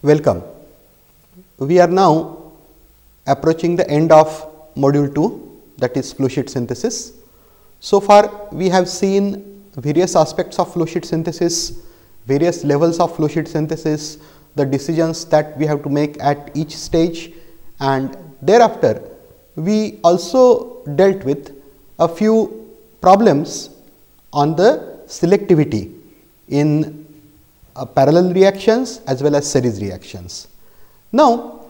Welcome. We are now approaching the end of module 2, that is flow sheet synthesis. So far we have seen various aspects of flow sheet synthesis, various levels of flow sheet synthesis, the decisions that we have to make at each stage, and thereafter we also dealt with a few problems on the selectivity in parallel reactions as well as series reactions. Now,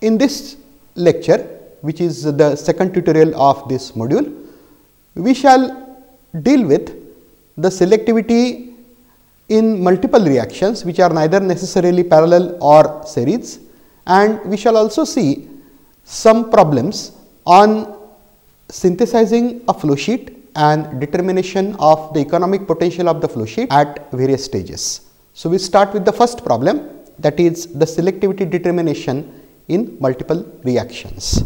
in this lecture, which is the second tutorial of this module, we shall deal with the selectivity in multiple reactions which are neither necessarily parallel or series, and we shall also see some problems on synthesizing a flow sheet and determination of the economic potential of the flow sheet at various stages. So, we start with the first problem, that is the selectivity determination in multiple reactions.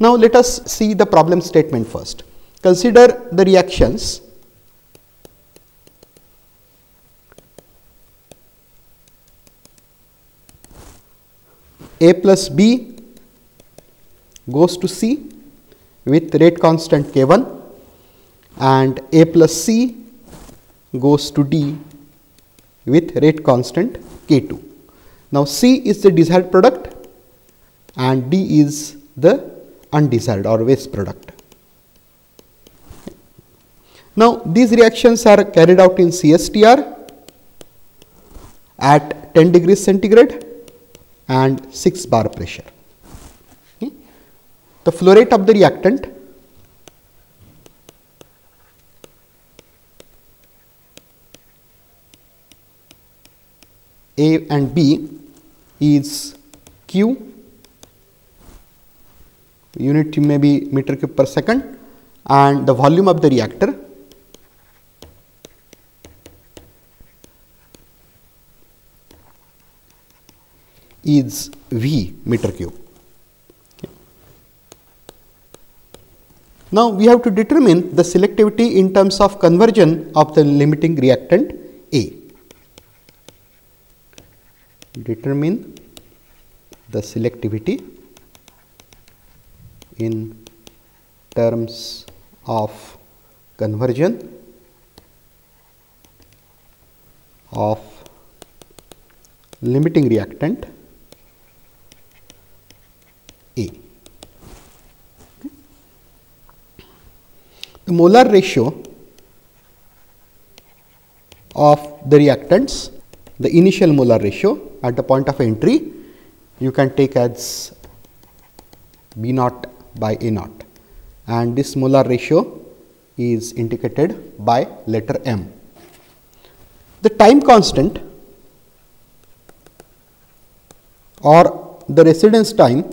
Now, let us see the problem statement first. Consider the reactions A plus B goes to C with rate constant K1 and A plus C goes to D with rate constant K2. Now, C is the desired product and D is the undesired or waste product. Now, these reactions are carried out in CSTR at 10 degrees centigrade and 6 bar pressure. The flow rate of the reactant A and B is Q, unit may be meter cube per second, and the volume of the reactor is V meter cube. Now, we have to determine the selectivity in terms of conversion of the limiting reactant A. Determine the selectivity in terms of conversion of limiting reactant A. The molar ratio of the reactants, the initial molar ratio at the point of entry, you can take as B naught by A naught, and this molar ratio is indicated by letter M. The time constant or the residence time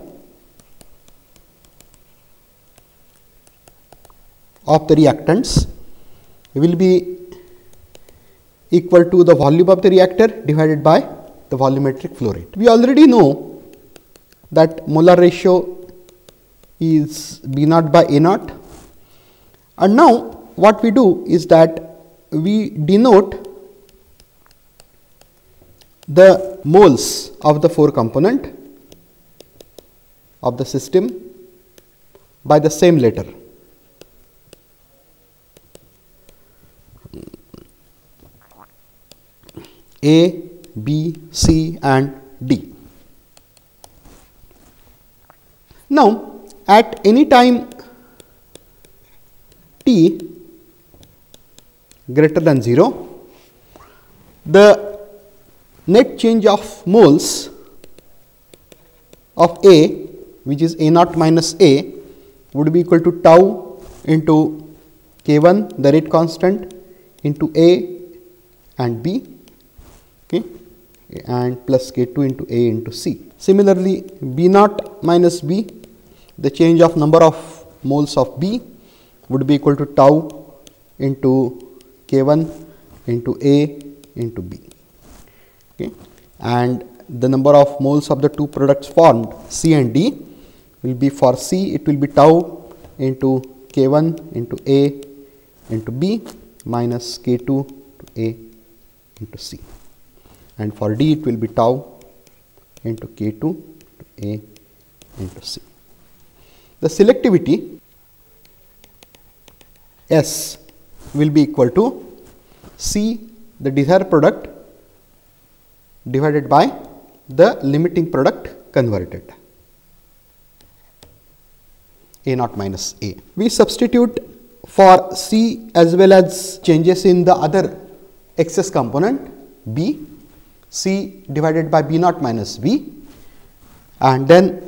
of the reactants will be equal to the volume of the reactor divided by the volumetric flow rate. We already know that molar ratio is B naught by A naught, and now what we do is that we denote the moles of the 4 component of the system by the same letter. A, B, C and D. Now, at any time t greater than 0, the net change of moles of A, which is A naught minus A, would be equal to tau into K1, the rate constant, into A and B, okay, and plus K2 into A into C. Similarly, B naught minus B, the change of number of moles of B would be equal to tau into K1 into A into B, okay, and the number of moles of the 2 products formed C and D will be, for C it will be tau into K1 into A into B minus K2 to A into C, and for D it will be tau into K2 to A into C. The selectivity S will be equal to C, the desired product, divided by the limiting product converted, A naught minus A. We substitute for C as well as changes in the other excess component B, C divided by B naught minus B, and then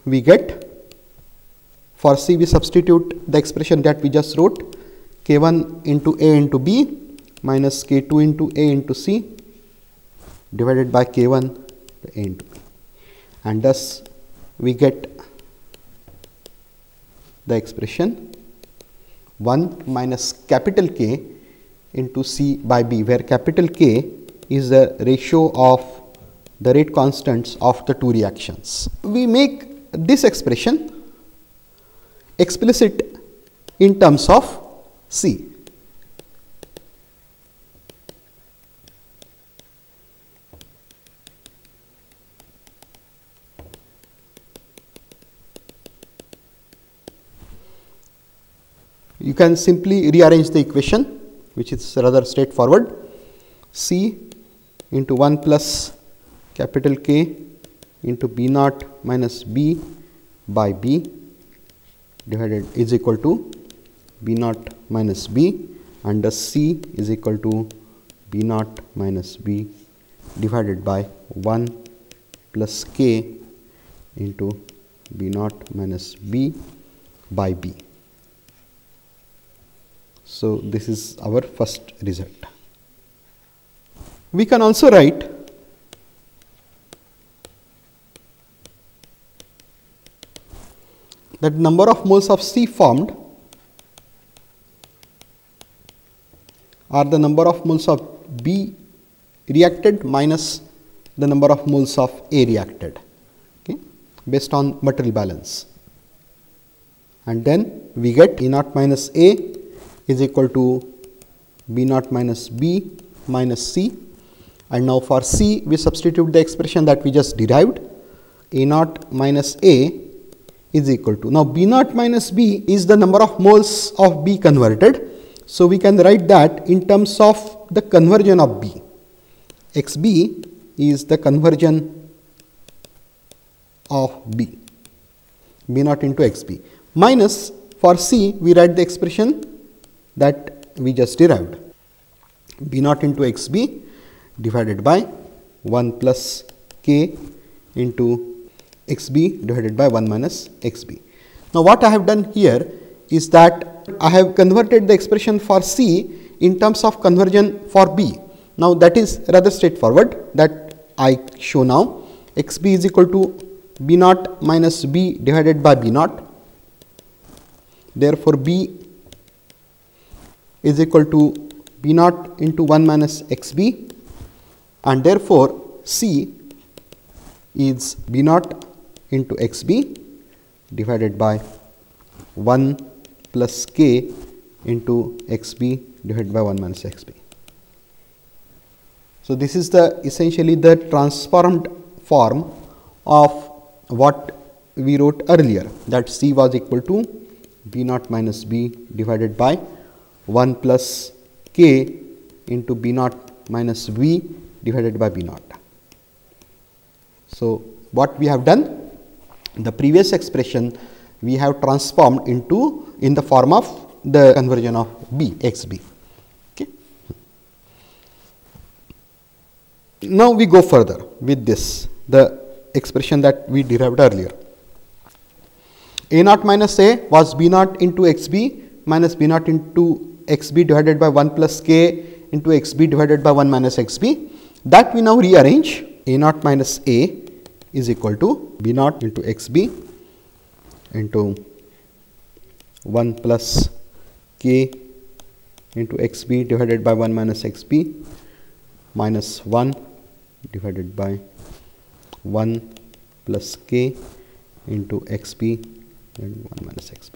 we get, for C we substitute the expression that we just wrote, K1 into A into B minus K2 into A into C divided by K1 to A into B, and thus we get the expression 1 minus capital K into C by B, where capital K is the ratio of the rate constants of the two reactions. We make this expression explicit in terms of C. You can simply rearrange the equation, which is rather straightforward. C into 1 plus capital K into B naught minus B by B divided is equal to B naught minus B, and thus C is equal to B naught minus B divided by 1 plus K into B naught minus B by B. So, this is our first result. We can also write that number of moles of C formed are the number of moles of B reacted minus the number of moles of A reacted, okay, based on material balance. And then we get A naught minus A is equal to B naught minus B minus C, and now for C we substitute the expression that we just derived, A naught minus A is equal to, now B naught minus B is the number of moles of B converted. So, we can write that in terms of the conversion of B, XB is the conversion of B, B naught into XB, minus for C we write the expression that we just derived, B naught into XB divided by 1 plus K into XB divided by 1 minus XB. Now, what I have done here is that I have converted the expression for C in terms of conversion for B. Now, that is rather straightforward, that I show now. XB is equal to B naught minus B divided by B naught. Therefore, B is equal to B naught into 1 minus XB, and therefore, C is B naught into XB divided by 1 plus K into XB divided by 1 minus XB. So, this is the essentially the transformed form of what we wrote earlier, that C was equal to B naught minus B divided by 1 plus K into B naught minus B divided by B naught. So, what we have done, the previous expression we have transformed into in the form of the conversion of B, XB. Okay. Now, we go further with this, the expression that we derived earlier. A naught minus A was B naught into XB minus B naught into XB divided by 1 plus K into XB divided by 1 minus XB. That we now rearrange. A naught minus A is equal to B naught into XB into 1 plus K into XB divided by 1 minus XB minus 1 divided by 1 plus K into XB and 1 minus XB.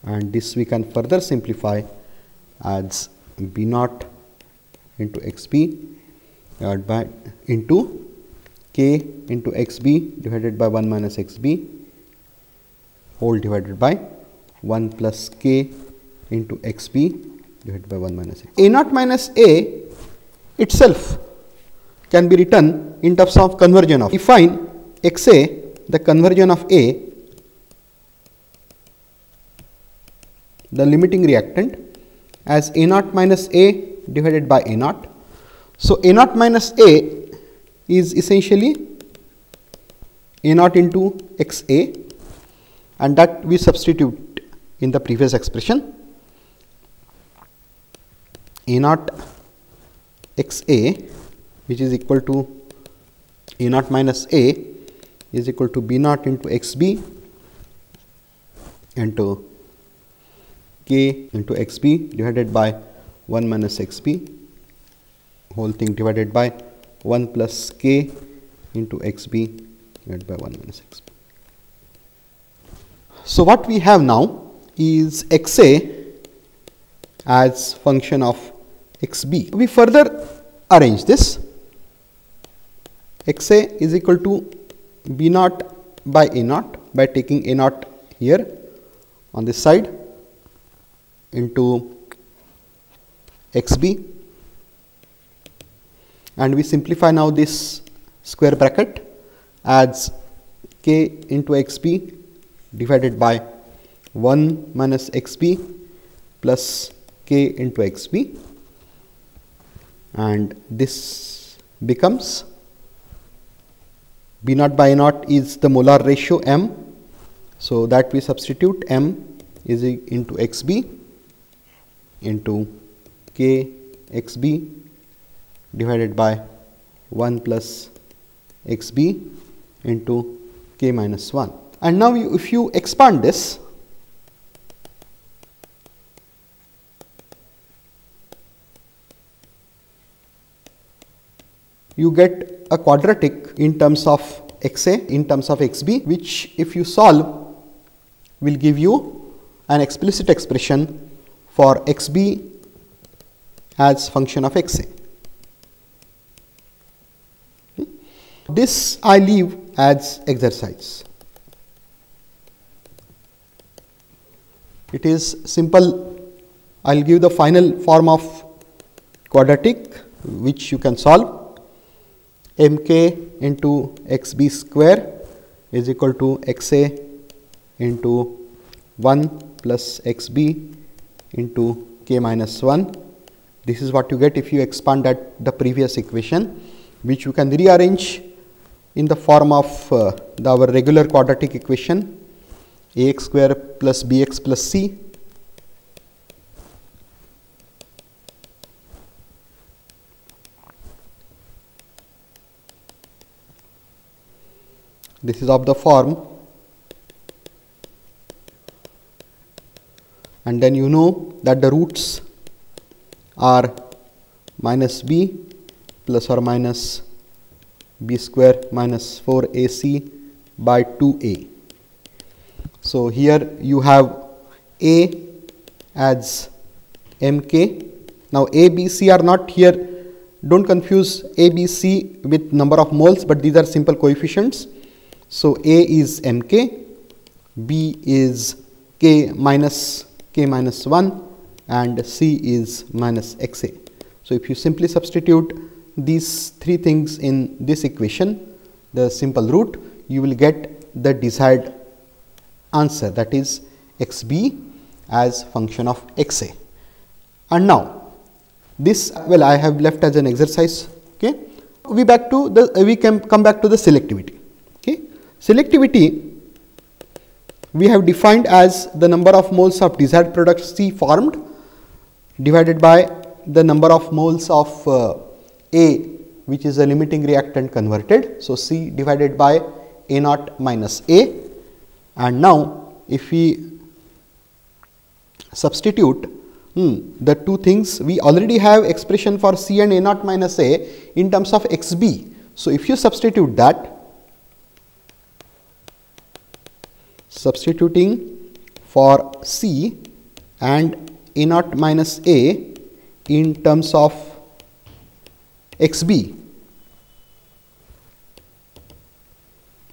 And this we can further simplify as B naught into XB divided by into k into xb divided by 1 minus xb whole divided by 1 plus k into xb divided by 1 minus a naught minus a itself can be written in terms of conversion of. Define xa, the conversion of a, the limiting reactant, as a naught minus a divided by a naught. So, a naught minus a is essentially a naught into xa, and that we substitute in the previous expression. A naught xa, which is equal to a naught minus a, is equal to b naught into xb into k into xb divided by 1 minus xb whole thing divided by 1 plus k into xb divided by 1 minus xb. So, what we have now is xa as function of xb. We further arrange this. xa is equal to b naught by a naught by taking a naught here on this side into xb, and we simplify now this square bracket as k into xb divided by 1 minus xb plus k into xb, and this becomes b naught by a naught is the molar ratio m. So, that we substitute m is into xb into k xb divided by 1 plus xb into k minus 1. And now, if you expand this, you get a quadratic in terms of xa, in terms of xb, which if you solve will give you an explicit expression for xb as function of xa. This I leave as exercise. It is simple. I will give the final form of quadratic which you can solve. Mk into xb square is equal to xa into 1 plus xb into k minus 1. This is what you get if you expand that the previous equation, which you can rearrange in the form of our regular quadratic equation ax square plus bx plus c this is of the form, and then you know that the roots are minus b plus or minus b square minus 4ac by 2a. So, here you have a as mk. Now, a, b, c are not here, do not confuse a, b, c with number of moles, but these are simple coefficients. So, a is mk, b is k minus 1 and c is minus xa. So, if you simply substitute these three things in this equation, the simple root, you will get the desired answer, that is xb as function of xa. And now, this I have left as an exercise. Okay, we can come back to the selectivity. Okay, selectivity we have defined as the number of moles of desired product C formed divided by the number of moles of A, which is a limiting reactant converted. So, C divided by A naught minus A, and now if we substitute the two things, we already have expression for C and A naught minus A in terms of xb. So, if you substitute that, substituting for C and A naught minus A in terms of xb,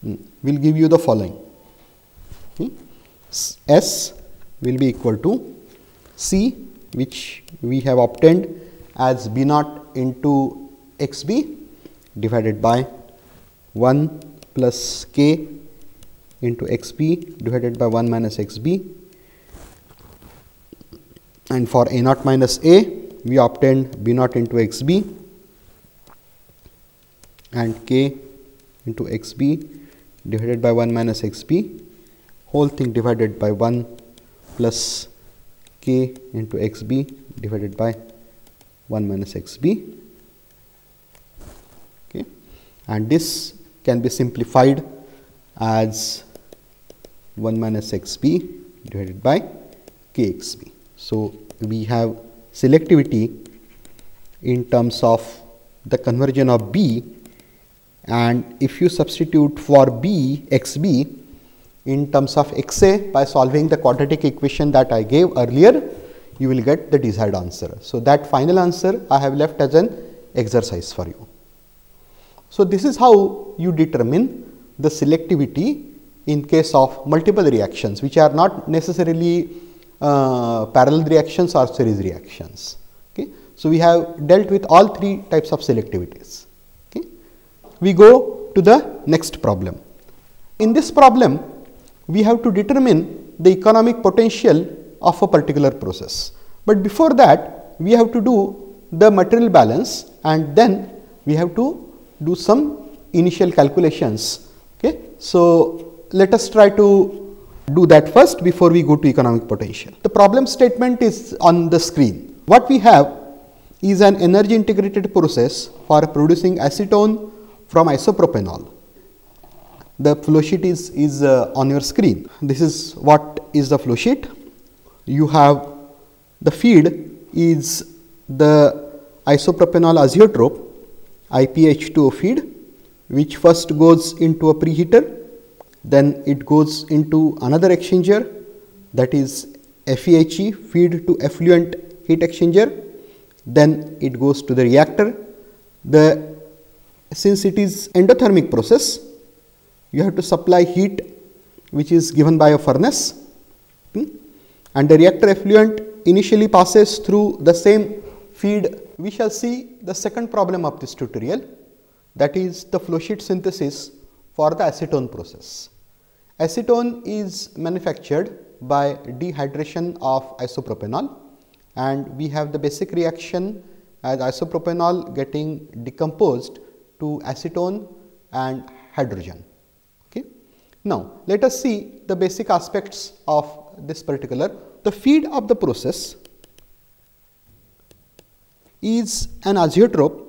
will give you the following. S will be equal to C, which we have obtained as B naught into XB divided by 1 plus K into XB divided by 1 minus XB, and for A naught minus A we obtained B naught into XB and K into XB divided by 1 minus XB, whole thing divided by 1 plus K into XB divided by 1 minus XB. Okay. And this can be simplified as 1 minus XB divided by KXB. So, we have selectivity in terms of the conversion of B, and if you substitute for B XB in terms of XA by solving the quadratic equation that I gave earlier, you will get the desired answer. So, that final answer I have left as an exercise for you. So, this is how you determine the selectivity in case of multiple reactions, which are not necessarily parallel reactions or series reactions. Okay. So, we have dealt with all three types of selectivities. Okay. We go to the next problem. In this problem, we have to determine the economic potential of a particular process. But before that, we have to do the material balance, and then we have to do some initial calculations. Okay. So, let us try to do that first before we go to economic potential. The problem statement is on the screen. What we have is an energy integrated process for producing acetone from isopropanol. The flow sheet is on your screen. This is what is the flow sheet. You have the feed is the isopropanol azeotrope IPH2O feed, which first goes into a preheater, then it goes into another exchanger, that is FEHE, feed to effluent heat exchanger, then it goes to the reactor. Since it is endothermic process, you have to supply heat which is given by a furnace, and the reactor effluent initially passes through the same feed. We shall see the second problem of this tutorial, that is the flow sheet synthesis for the acetone process. Acetone is manufactured by dehydration of isopropanol, and we have the basic reaction as isopropanol getting decomposed to acetone and hydrogen. Okay. Now, let us see the basic aspects of this particular. The feed of the process is an azeotrope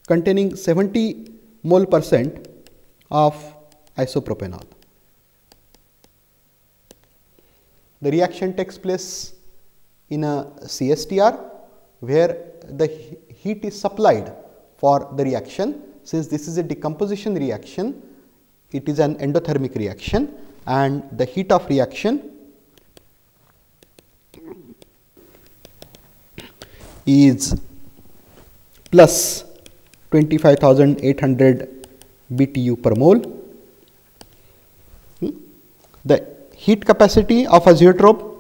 containing 70 mole % of isopropanol. The reaction takes place in a CSTR, where the heat is supplied for the reaction. Since this is a decomposition reaction, it is an endothermic reaction, and the heat of reaction is plus 25,800 BTU per mole. The heat capacity of azeotrope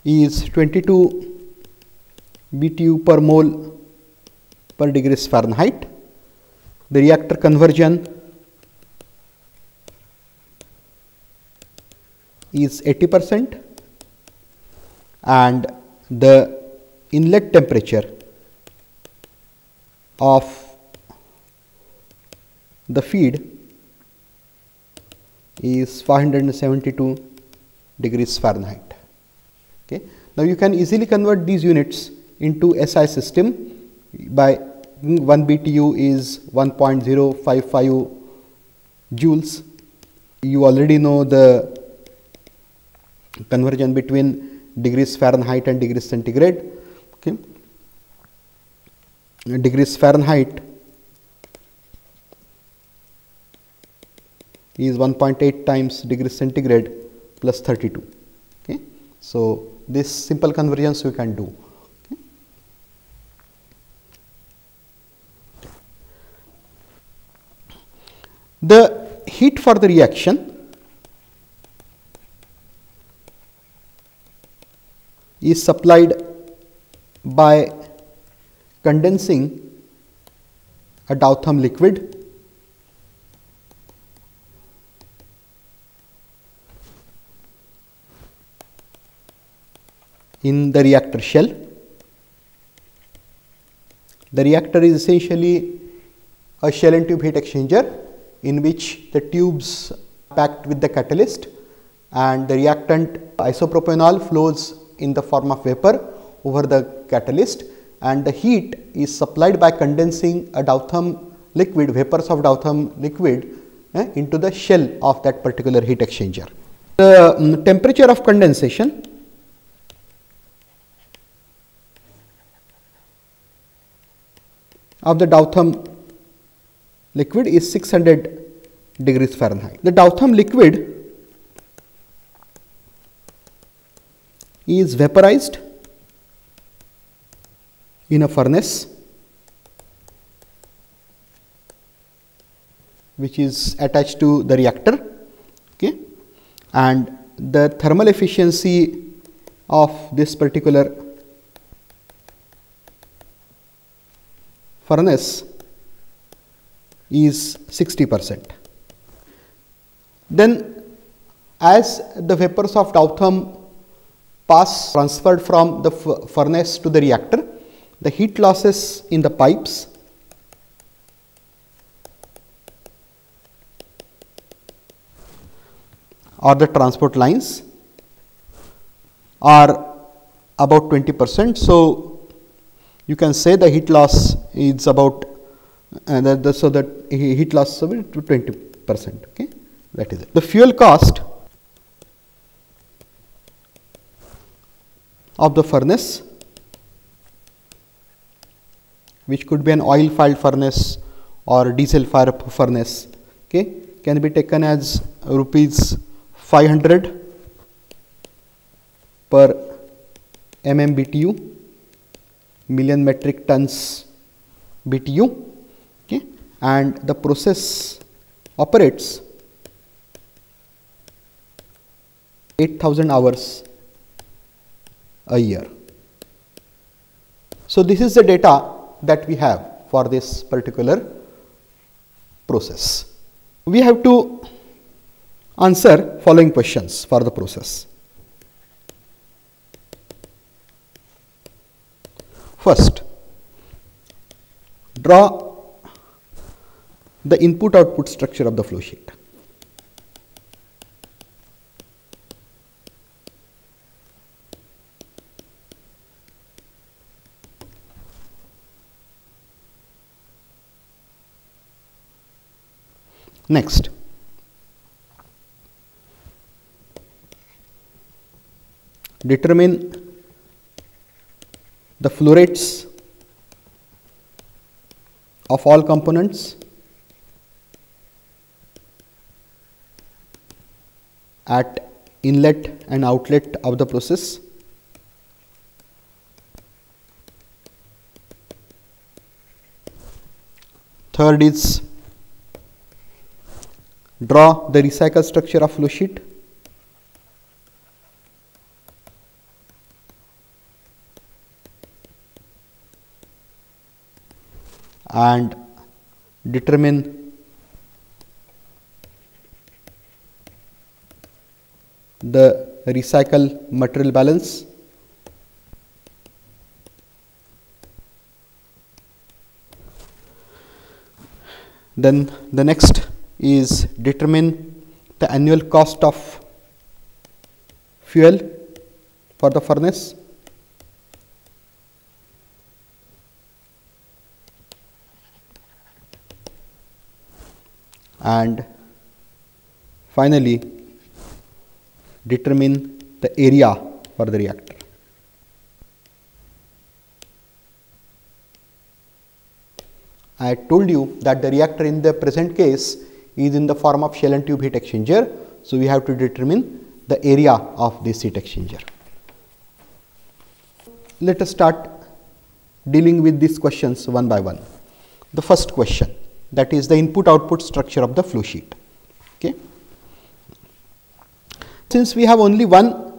is 22 BTU per mole per degrees Fahrenheit. The reactor conversion is 80%, and the inlet temperature of the feed is 572 degrees Fahrenheit. Okay. Now, you can easily convert these units into SI system by 1 BTU is 1.055 joules. You already know the conversion between degrees Fahrenheit and degrees centigrade. Okay. Degrees Fahrenheit is 1.8 times degrees centigrade plus 32. Okay. So, this simple conversions we can do. Okay. The heat for the reaction is supplied by condensing a Doutham liquid in the reactor shell. The reactor is essentially a shell and tube heat exchanger in which the tubes are packed with the catalyst and the reactant isopropanol flows in the form of vapor over the catalyst, and the heat is supplied by condensing a Doutham liquid, vapors of Doutham liquid into the shell of that particular heat exchanger. The temperature of condensation of the Doutham liquid is 600 degrees Fahrenheit. The Doutham liquid is vaporized in a furnace which is attached to the reactor, okay, and the thermal efficiency of this particular furnace is 60%. Then as the vapors of Doutham pass transferred from the furnace to the reactor, the heat losses in the pipes or the transport lines are about 20%. So, you can say the heat loss is about so that heat loss is about 20%. Okay, that is it. The fuel cost of the furnace, which could be an oil fired furnace or diesel fire furnace, okay, can be taken as rupees 500 per MMBTU, million metric tons BTU, okay, and the process operates 8,000 hours a year. So, this is the data that we have for this particular process. We have to answer following questions for the process. First, draw the input-output structure of the flow sheet. Next, determine the flow rates of all components at inlet and outlet of the process. Third is draw the recycle structure of flow sheet. And determine the recycle material balance. Then the next is determine the annual cost of fuel for the furnace. And finally, determine the area for the reactor. I told you that the reactor in the present case is in the form of shell and tube heat exchanger. So, we have to determine the area of this heat exchanger. let us start dealing with these questions one by one. The first question, that is the input-output structure of the flow sheet. Okay. Since we have only one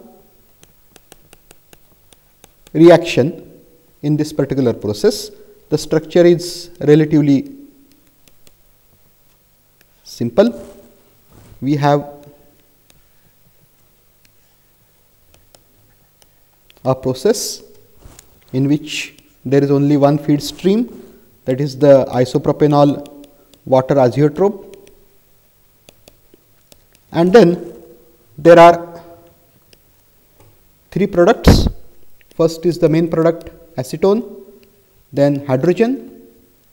reaction in this particular process, the structure is relatively simple. We have a process in which there is only one feed stream, that is the isopropanol water azeotrope, and then there are three products. First is the main product acetone, then hydrogen,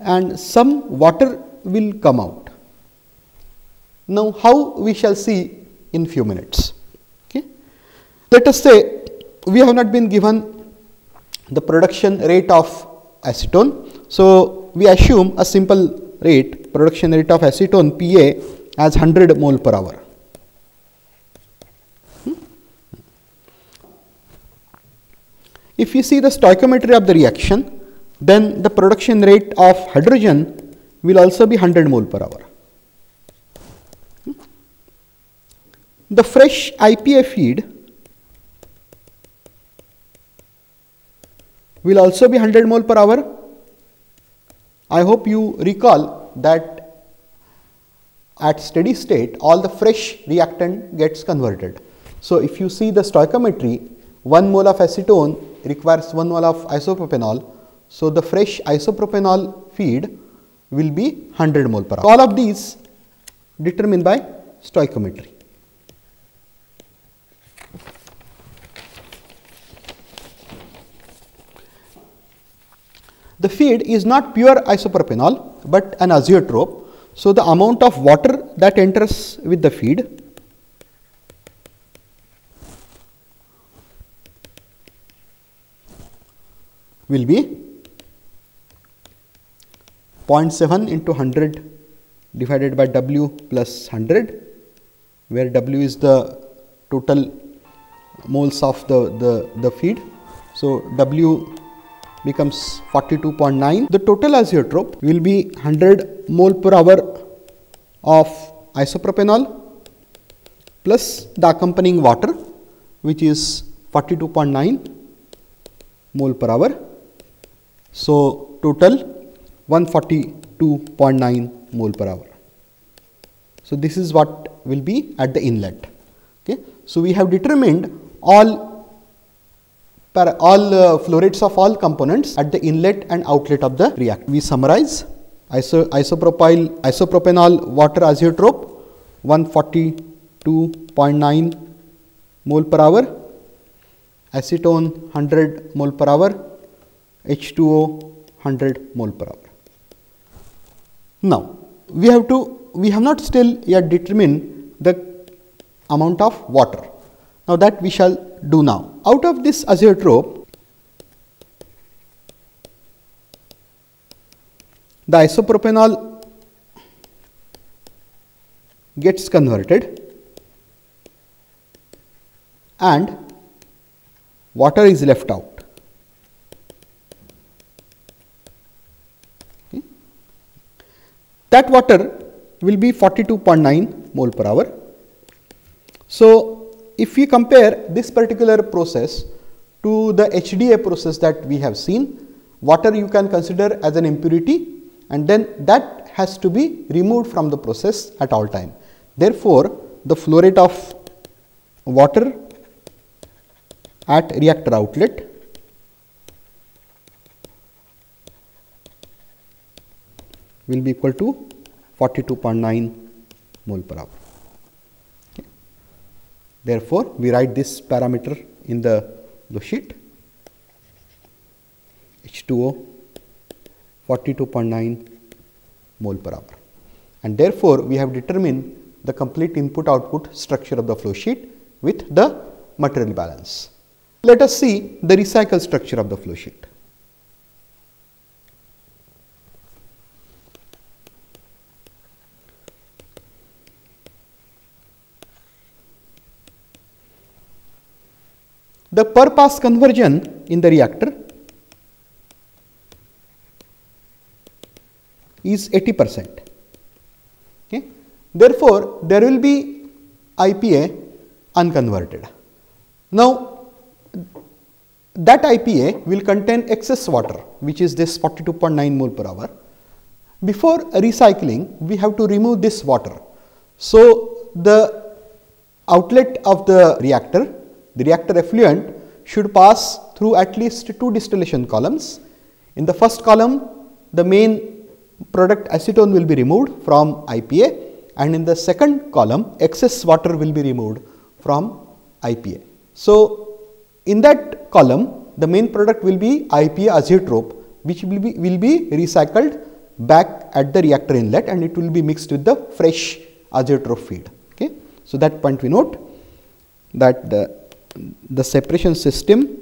and some water will come out. Now, how we shall see in few minutes. Okay. Let us say we have not been given the production rate of acetone. So, we assume a simple rate, production rate of acetone PA as 100 mole per hour. If you see the stoichiometry of the reaction, then the production rate of hydrogen will also be 100 mole per hour. The fresh IPA feed will also be 100 mole per hour. I hope you recall that at steady state all the fresh reactant gets converted. So, if you see the stoichiometry, 1 mole of acetone requires 1 mole of isopropanol. So, the fresh isopropanol feed will be 100 mole per hour. All of these determined by stoichiometry. The feed is not pure isopropanol, but an azeotrope. So, the amount of water that enters with the feed will be 0.7 into 100 divided by W plus 100, where W is the total moles of the feed. So, W becomes 42.9. The total azeotrope will be 100 mole per hour of isopropanol plus the accompanying water, which is 42.9 mole per hour. So, total 142.9 mole per hour. So, this is what will be at the inlet. Okay. So, we have determined all flow rates of all components at the inlet and outlet of the reactor. We summarize: isopropanol water azeotrope 142.9 mole per hour, acetone 100 mole per hour, H2O 100 mole per hour. Now, we have not still yet determined the amount of water. Now, that we shall do now. Out of this azeotrope, the isopropanol gets converted and water is left out. Okay. That water will be 42.9 mole per hour. So, if we compare this particular process to the HDA process that we have seen, water you can consider as an impurity, and then that has to be removed from the process at all time. Therefore, the flow rate of water at reactor outlet will be equal to 42.9 mole per hour. Okay. Therefore, we write this parameter in the flow sheet: H2O 42.9 mole per hour, and therefore, we have determined the complete input output structure of the flow sheet with the material balance. Let us see the recycle structure of the flow sheet. The per pass conversion in the reactor is 80%. Okay. Therefore, there will be IPA unconverted. Now, that IPA will contain excess water, which is this 42.9 mole per hour. Before recycling, we have to remove this water. So, the outlet of the reactor effluent should pass through at least 2 distillation columns. In the first column, the main product acetone will be removed from IPA, and in the second column, excess water will be removed from IPA. So, in that column, the main product will be IPA azeotrope, which will be recycled back at the reactor inlet, and it will be mixed with the fresh azeotrope feed. Okay. So, that point we note that the separation system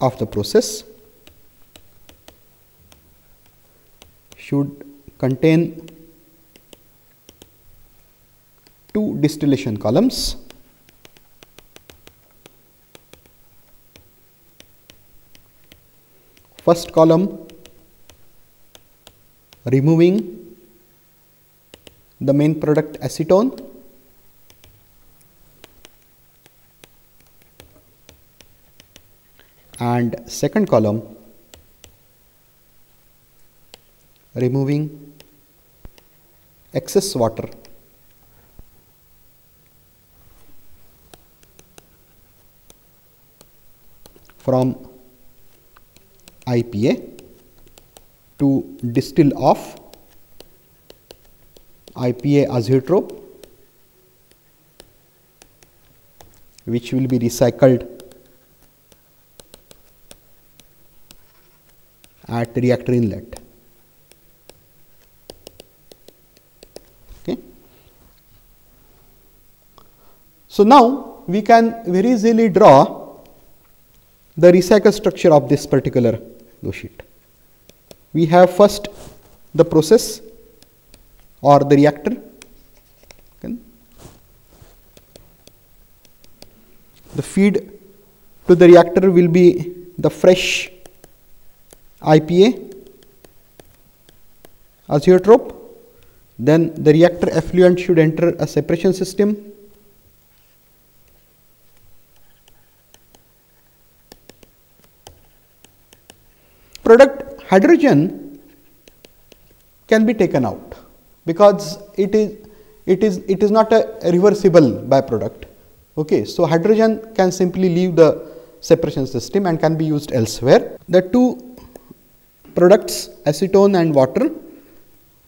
of the process should contain 2 distillation columns. First column removing the main product acetone, and second column removing excess water from IPA to distill off IPA azeotrope, which will be recycled at reactor inlet. Okay. So, now we can very easily draw the recycle structure of this particular flow sheet. We have first the process or the reactor. Okay. The feed to the reactor will be the fresh IPA azeotrope. Then the reactor effluent should enter a separation system. Product hydrogen can be taken out because it is not a reversible byproduct. Okay, so hydrogen can simply leave the separation system and can be used elsewhere. The 2 products acetone and water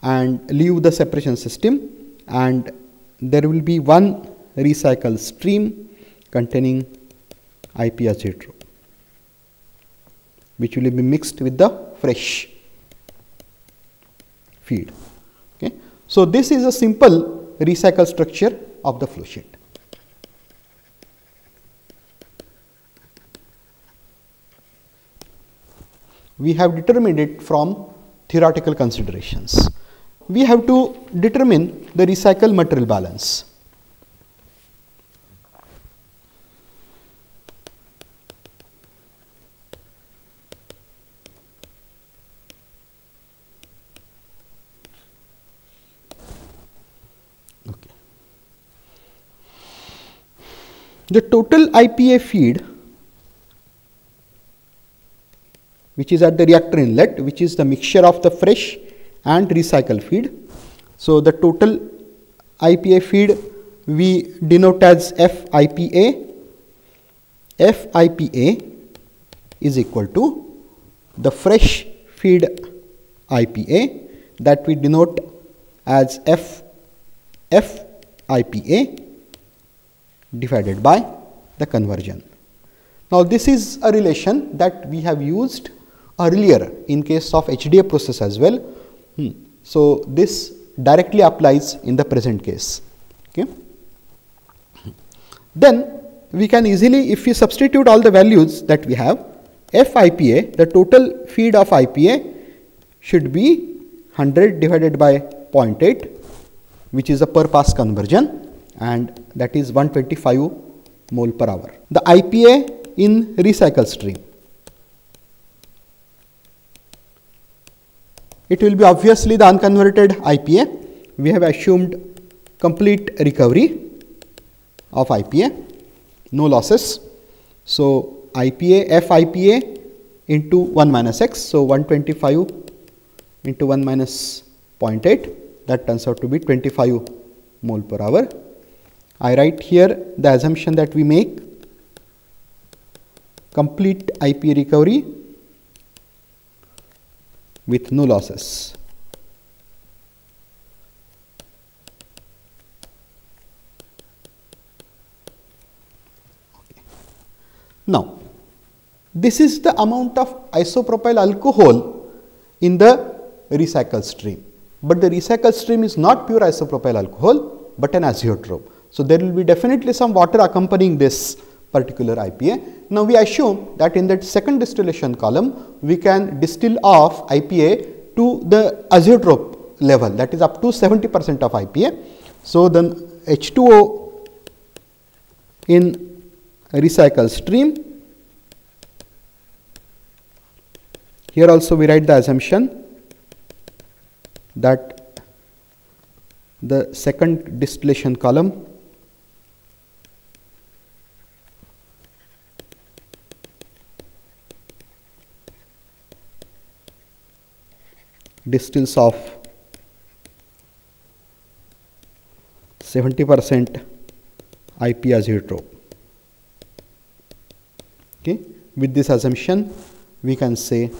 and leave the separation system, and there will be one recycle stream containing IP azeotrope, which will be mixed with the fresh feed. Okay. So, this is a simple recycle structure of the flow sheet. We have determined it from theoretical considerations. We have to determine the recycle material balance. Okay. The total IPA feed, which is at the reactor inlet, which is the mixture of the fresh and recycled feed. So, the total IPA feed we denote as FIPA. FIPA is equal to the fresh feed IPA, that we denote as FIPA divided by the conversion. Now, this is a relation that we have used earlier in case of HDA process as well. So, this directly applies in the present case. Okay. Then we can easily, if we substitute all the values that we have, FIPA, the total feed of IPA should be 100 divided by 0.8, which is a per pass conversion, and that is 125 mole per hour. The IPA in recycle stream it will be obviously the unconverted IPA. We have assumed complete recovery of IPA, no losses. So, IPA, F IPA into 1 minus x. So, 125 into 1 minus 0.8, that turns out to be 25 mole per hour. I write here the assumption that we make complete IPA recovery with no losses. Okay. Now, this is the amount of isopropyl alcohol in the recycle stream, but the recycle stream is not pure isopropyl alcohol, but an azeotrope. So, there will be definitely some water accompanying this particular IPA. Now, we assume that in that second distillation column, we can distill off IPA to the azeotrope level, that is up to 70% of IPA. So, then H2O in recycle stream. Here also we write the assumption that the second distillation column distills off 70% IP azeotrope. Okay. With this assumption, we can say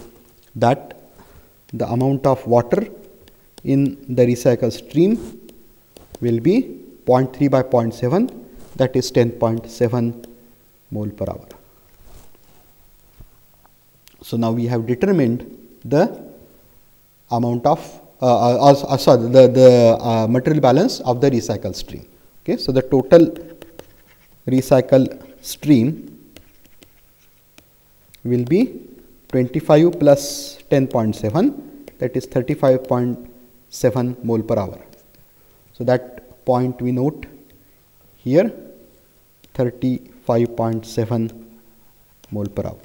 that the amount of water in the recycle stream will be 0.3 by 0.7, that is 10.7 mole per hour. So, now we have determined the amount of the material balance of the recycle stream. Okay. So, the total recycle stream will be 25 plus 10.7, that is 35.7 mole per hour. So, that point we note here, 35.7 mole per hour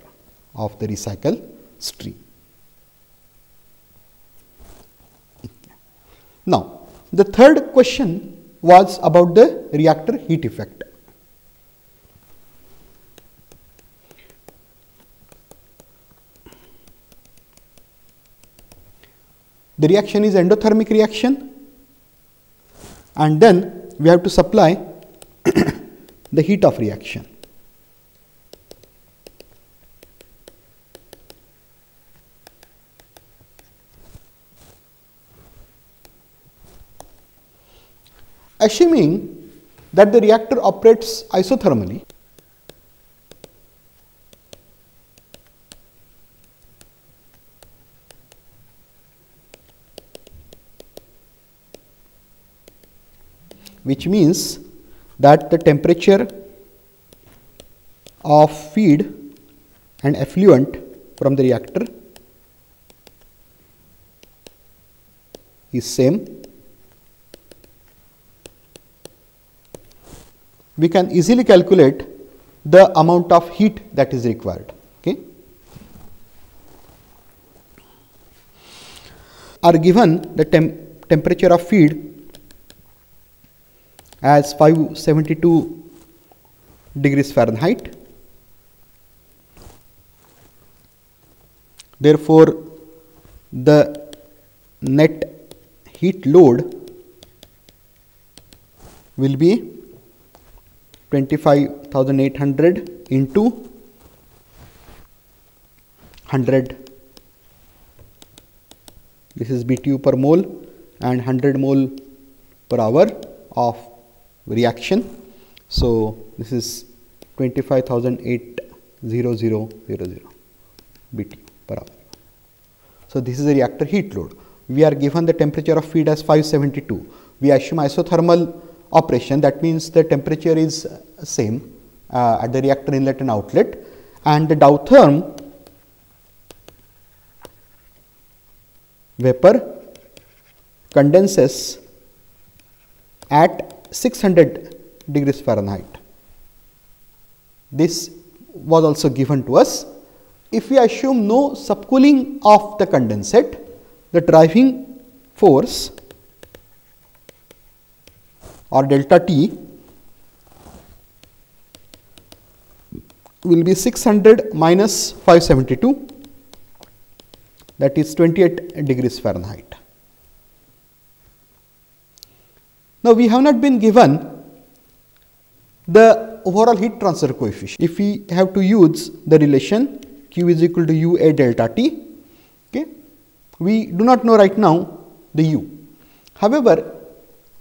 of the recycle stream. Now, the third question was about the reactor heat effect. The reaction is endothermic reaction, and then we have to supply the heat of reaction. Assuming that the reactor operates isothermally, which means that the temperature of feed and effluent from the reactor is same, we can easily calculate the amount of heat that is required. Okay. Are given the temperature of feed as 572 degrees Fahrenheit. Therefore, the net heat load will be 25,800 into 100. This is BTU per mole and 100 mole per hour of reaction. So, this is 25,800 BTU per hour. So, this is the reactor heat load. We are given the temperature of feed as 572. We assume isothermal operation, that means the temperature is same at the reactor inlet and outlet, and the Doutherm vapor condenses at 600 degrees Fahrenheit. This was also given to us. If we assume no subcooling of the condensate, the driving force or delta T will be 600 minus 572, that is 28 degrees Fahrenheit. Now, we have not been given the overall heat transfer coefficient. If we have to use the relation Q is equal to UA delta T, okay, we do not know right now the U. However,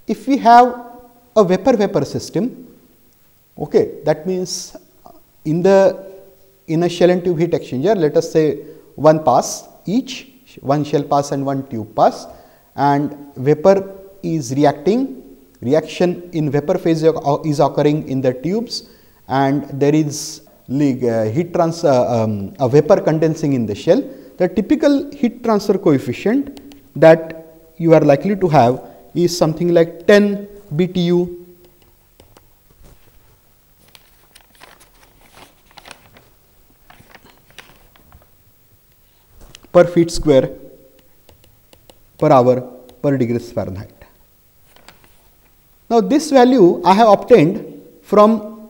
if we have a vapor system, okay, that means in a shell and tube heat exchanger, let us say one pass each, one shell pass and one tube pass, and vapor is reaction in vapor phase is occurring in the tubes, and there is heat transfer, a vapor condensing in the shell. The typical heat transfer coefficient that you are likely to have is something like 10 BTU per feet square per hour per degrees Fahrenheit. Now, this value I have obtained from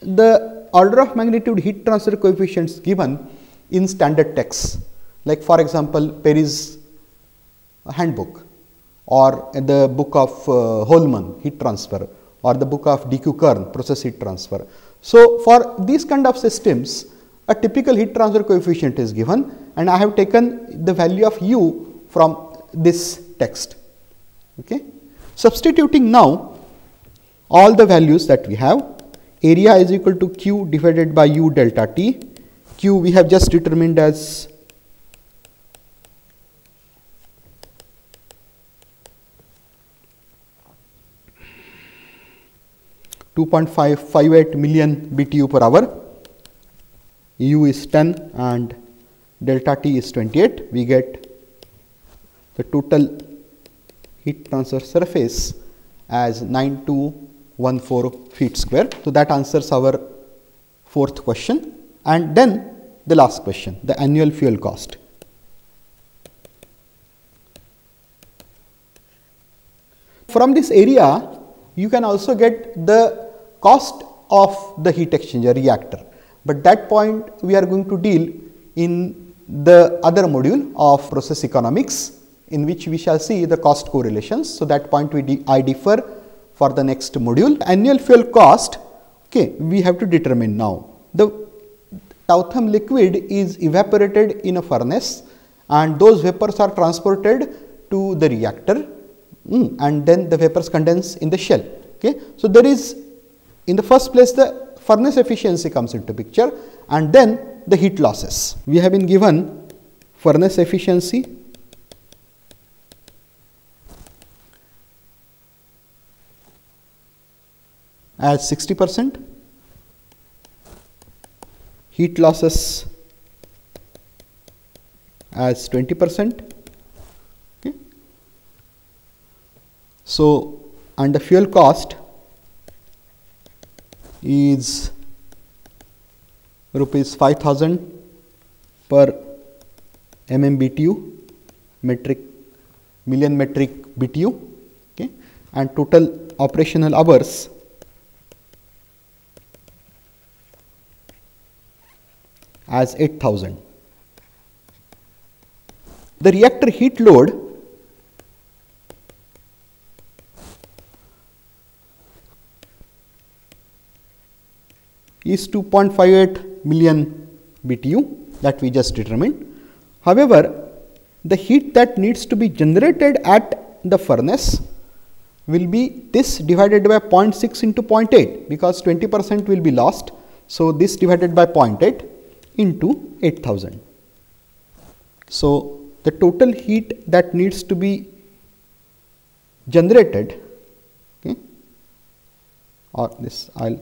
the order of magnitude heat transfer coefficients given in standard texts, like for example, Perry's handbook, or the book of Holman heat transfer, or the book of DQ Kern process heat transfer. So, for these kind of systems, a typical heat transfer coefficient is given, and I have taken the value of U from this text. Okay. Substituting now all the values that we have, area is equal to Q divided by U delta T. Q we have just determined as 2.558 million BTU per hour, U is 10 and delta T is 28. We get the total heat transfer surface as 9214 feet square. So, that answers our fourth question. And then the last question, the annual fuel cost. From this area, you can also get the cost of the heat exchanger reactor, but that point we are going to deal in the other module of process economics, in which we shall see the cost correlations. So, that point I defer for the next module. Annual fuel cost, okay, we have to determine now. The Tautham liquid is evaporated in a furnace, and those vapors are transported to the reactor, and then the vapors condense in the shell. Okay. So, there is, in the first place, the furnace efficiency comes into picture, and then the heat losses. We have been given furnace efficiency as 60%, heat losses as 20%. Okay. So, and the fuel cost is rupees 5000 per MMBTU, million metric BTU, okay, and total operational hours as 8000. The reactor heat load is 2.58 million BTU that we just determined. However, the heat that needs to be generated at the furnace will be this divided by 0.6 into 0.8, because 20% will be lost. So, this divided by 0.8 into 8000. So, the total heat that needs to be generated, okay, or this I will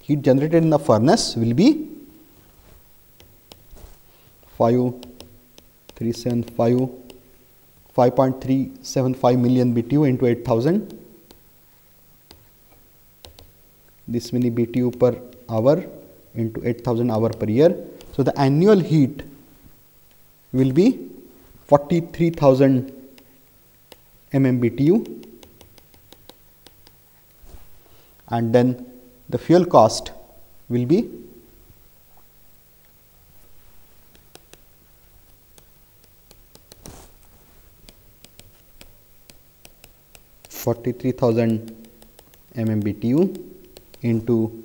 heat generated in the furnace will be 5.375 million BTU into 8000 this many BTU per hour into 8000 hour per year. So, the annual heat will be 43,000 MMBTU, and then the fuel cost will be 43,000 MMBTU into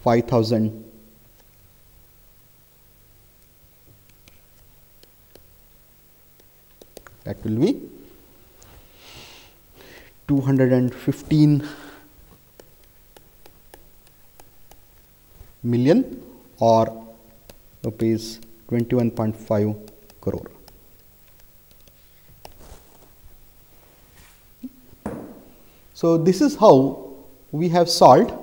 5,000 that will be 215 million or rupees 21.5 crore. So, this is how we have solved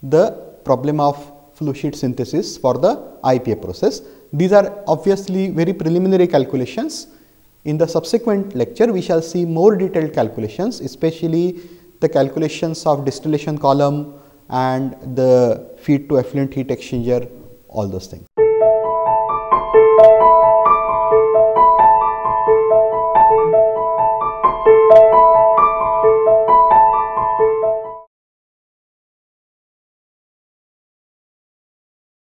the problem of flow sheet synthesis for the IPA process. These are obviously very preliminary calculations. In the subsequent lecture, we shall see more detailed calculations, especially the calculations of distillation column and the feed to effluent heat exchanger, all those things.